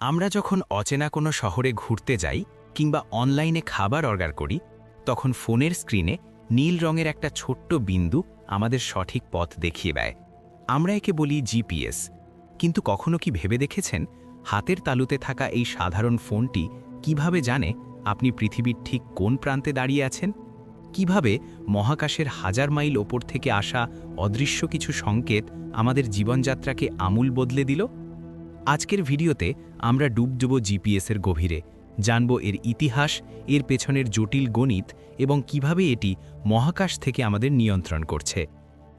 আমরা যখন অচেনা কোনো শহরে ঘুরতে যাই কিংবা অনলাইনে খাবার অর্ডার করি তখন ফোনের স্ক্রিনে নীল রঙের একটা ছোট্ট বিন্দু আমাদের সঠিক পথ দেখিয়ে দেয়। আমরা একে বলি জিপিএস। কিন্তু কখনো কি ভেবে দেখেছেন হাতের তালুতে থাকা এই সাধারণ ফোনটি কিভাবে জানে আপনি পৃথিবীর ঠিক কোন প্রান্তে দাঁড়িয়ে আছেন? কিভাবে মহাকাশের হাজার মাইল ওপর থেকে আসা অদৃশ্য কিছু সংকেত আমাদের জীবনযাত্রাকে আমূল বদলে দিল? আজকের ভিডিওতে আমরা ডুব দেব জিপিএসের গভীরে, জানব এর ইতিহাস, এর পেছনের জটিল গণিত এবং কিভাবে এটি মহাকাশ থেকে আমাদের নিয়ন্ত্রণ করছে।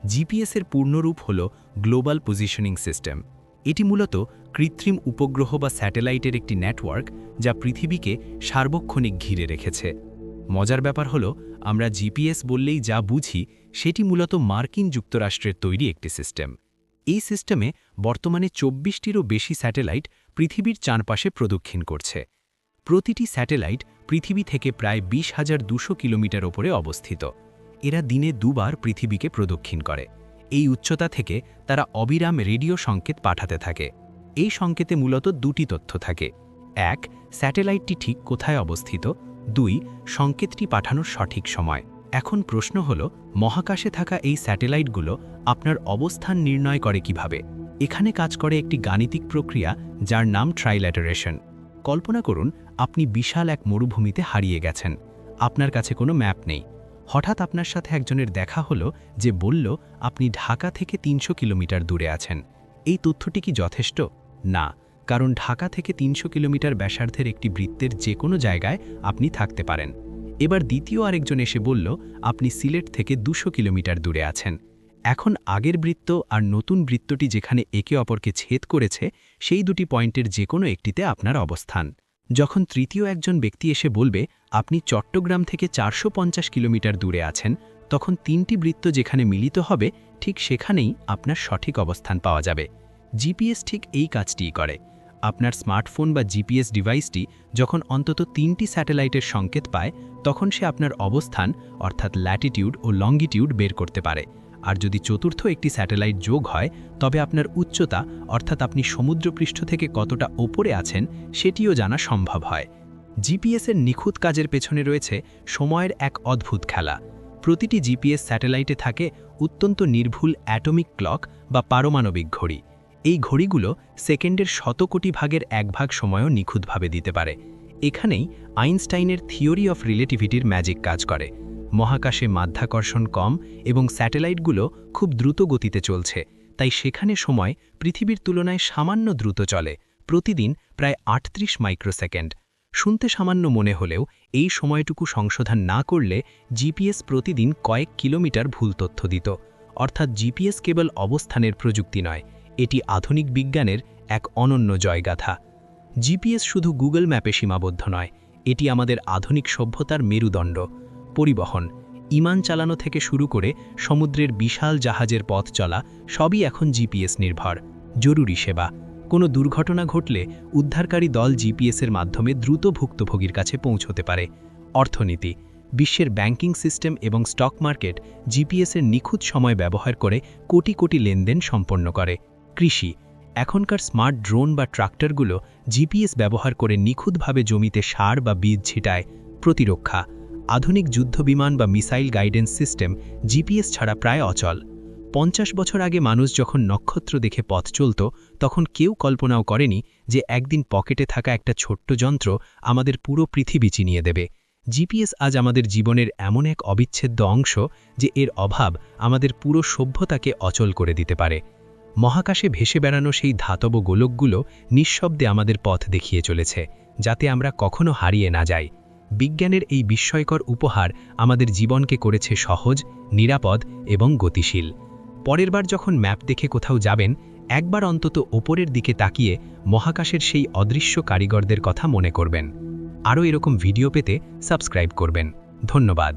জিপিএসের পূর্ণরূপ হল গ্লোবাল পজিশনিং সিস্টেম। এটি মূলত কৃত্রিম উপগ্রহ বা স্যাটেলাইটের একটি নেটওয়ার্ক যা পৃথিবীকে সার্বক্ষণিক ঘিরে রেখেছে। মজার ব্যাপার হলো আমরা জিপিএস বললেই যা বুঝি সেটি মূলত মার্কিন যুক্তরাষ্ট্রের তৈরি একটি সিস্টেম। এই সিস্টেমে বর্তমানে ২৪টিরও বেশি স্যাটেলাইট পৃথিবীর চারপাশে প্রদক্ষিণ করছে। প্রতিটি স্যাটেলাইট পৃথিবী থেকে প্রায় ২০,২০০ কিলোমিটার ওপরে অবস্থিত। এরা দিনে দুবার পৃথিবীকে প্রদক্ষিণ করে। এই উচ্চতা থেকে তারা অবিরাম রেডিও সংকেত পাঠাতে থাকে। এই সংকেতে মূলত দুটি তথ্য থাকে: ১, স্যাটেলাইটটি ঠিক কোথায় অবস্থিত; ২, সংকেতটি পাঠানোর সঠিক সময়। এখন প্রশ্ন হল, মহাকাশে থাকা এই স্যাটেলাইটগুলো আপনার অবস্থান নির্ণয় করে কিভাবে? এখানে কাজ করে একটি গাণিতিক প্রক্রিয়া যার নাম ট্রাইল্যাটারেশন। কল্পনা করুন আপনি বিশাল এক মরুভূমিতে হারিয়ে গেছেন। আপনার কাছে কোনো ম্যাপ নেই। হঠাৎ আপনার সাথে একজনের দেখা হলো যে বলল আপনি ঢাকা থেকে ৩০০ কিলোমিটার দূরে আছেন। এই তথ্যটি কি যথেষ্ট? না, কারণ ঢাকা থেকে ৩০০ কিলোমিটার ব্যাসার্ধের একটি বৃত্তের যে কোনো জায়গায় আপনি থাকতে পারেন। এবার দ্বিতীয় আরেকজন এসে বলল আপনি সিলেট থেকে ২০০ কিলোমিটার দূরে আছেন। এখন আগের বৃত্ত আর নতুন বৃত্তটি যেখানে একে অপরকে ছেদ করেছে সেই দুটি পয়েন্টের যে কোনো একটিতে আপনার অবস্থান। যখন তৃতীয় একজন ব্যক্তি এসে বলবে আপনি চট্টগ্রাম থেকে ৪৫০ কিলোমিটার দূরে আছেন, তখন তিনটি বৃত্ত যেখানে মিলিত হবে ঠিক সেখানেই আপনার সঠিক অবস্থান পাওয়া যাবে। জিপিএস ঠিক এই কাজটিই করে। আপনার স্মার্টফোন বা জিপিএস ডিভাইসটি যখন অন্তত ৩টি স্যাটেলাইটের সংকেত পায় তখন সে আপনার অবস্থান অর্থাৎ ল্যাটিটিউড ও লঙ্গিটিউড বের করতে পারে। আর যদি চতুর্থ একটি স্যাটেলাইট যোগ হয় তবে আপনার উচ্চতা অর্থাৎ আপনি সমুদ্রপৃষ্ঠ থেকে কতটা ওপরে আছেন সেটিও জানা সম্ভব হয়। জিপিএসের নিখুঁত কাজের পেছনে রয়েছে সময়ের এক অদ্ভুত খেলা। প্রতিটি জিপিএস স্যাটেলাইটে থাকে অত্যন্ত নির্ভুল অ্যাটমিক ক্লক বা পারমাণবিক ঘড়ি। এই ঘড়িগুলো সেকেন্ডের ১০০ কোটি ভাগের ১ ভাগ সময়ও নিখুঁতভাবে দিতে পারে। এখানেই আইনস্টাইনের থিওরি অফ রিলেটিভিটির ম্যাজিক কাজ করে। মহাকাশে মাধ্যাকর্ষণ কম এবং স্যাটেলাইটগুলো খুব দ্রুত গতিতে চলছে, তাই সেখানে সময় পৃথিবীর তুলনায় সামান্য দ্রুত চলে, প্রতিদিন প্রায় ৩৮ মাইক্রোসেকেন্ড। শুনতে সামান্য মনে হলেও এই সময়টুকু সংশোধন না করলে জিপিএস প্রতিদিন কয়েক কিলোমিটার ভুল তথ্য দিত। অর্থাৎ জিপিএস কেবল অবস্থানের প্রযুক্তি নয়, এটি আধুনিক বিজ্ঞানের এক অনন্য জয়গাথা। জিপিএস শুধু গুগল ম্যাপে সীমাবদ্ধ নয়, এটি আমাদের আধুনিক সভ্যতার মেরুদণ্ড। পরিবহন, বিমান চালানো থেকে শুরু করে সমুদ্রের বিশাল জাহাজের পথ চলা সবই এখন জিপিএস নির্ভর। জরুরি সেবা, কোনো দুর্ঘটনা ঘটলে উদ্ধারকারী দল জিপিএসের মাধ্যমে দ্রুত ভুক্তভোগীর কাছে পৌঁছতে পারে। অর্থনীতি, বিশ্বের ব্যাংকিং সিস্টেম এবং স্টক মার্কেট জিপিএসের নিখুঁত সময় ব্যবহার করে কোটি কোটি লেনদেন সম্পন্ন করে। কৃষি, এখনকার স্মার্ট ড্রোন বা ট্রাক্টরগুলো জিপিএস ব্যবহার করে নিখুঁতভাবে জমিতে সার বা বীজ ছিটায়। প্রতিরক্ষা, আধুনিক যুদ্ধবিমান বা মিসাইল গাইডেন্স সিস্টেম জিপিএস ছাড়া প্রায় অচল। ৫০ বছর আগে মানুষ যখন নক্ষত্র দেখে পথ চলত তখন কেউ কল্পনাও করেনি যে একদিন পকেটে থাকা একটা ছোট্ট যন্ত্র আমাদের পুরো পৃথিবী চিনিয়ে দেবে। জিপিএস আজ আমাদের জীবনের এমন এক অবিচ্ছেদ্য অংশ যে এর অভাব আমাদের পুরো সভ্যতাকে অচল করে দিতে পারে। মহাকাশে ভেসে বেড়ানো সেই ধাতব গোলকগুলো নিঃশব্দে আমাদের পথ দেখিয়ে চলেছে, যাতে আমরা কখনো হারিয়ে না যাই। বিজ্ঞানের এই বিস্ময়কর উপহার আমাদের জীবনকে করেছে সহজ, নিরাপদ এবং গতিশীল। পরের বার যখন ম্যাপ দেখে কোথাও যাবেন, একবার অন্তত ওপরের দিকে তাকিয়ে মহাকাশের সেই অদৃশ্য কারিগরদের কথা মনে করবেন। আরও এরকম ভিডিও পেতে সাবস্ক্রাইব করবেন। ধন্যবাদ।